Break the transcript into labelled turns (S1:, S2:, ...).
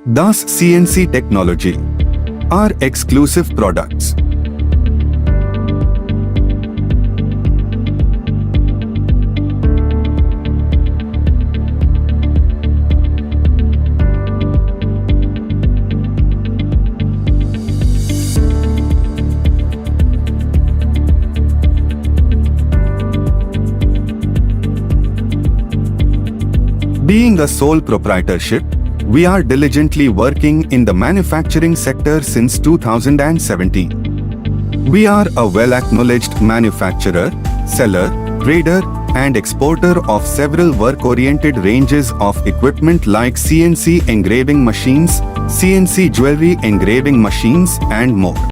S1: Thus CNC technology are exclusive products. Being a sole proprietorship, we are diligently working in the manufacturing sector since 2017. We are a well-acknowledged manufacturer, seller, trader, and exporter of several work-oriented ranges of equipment like CNC engraving machines, CNC jewelry engraving machines, and more.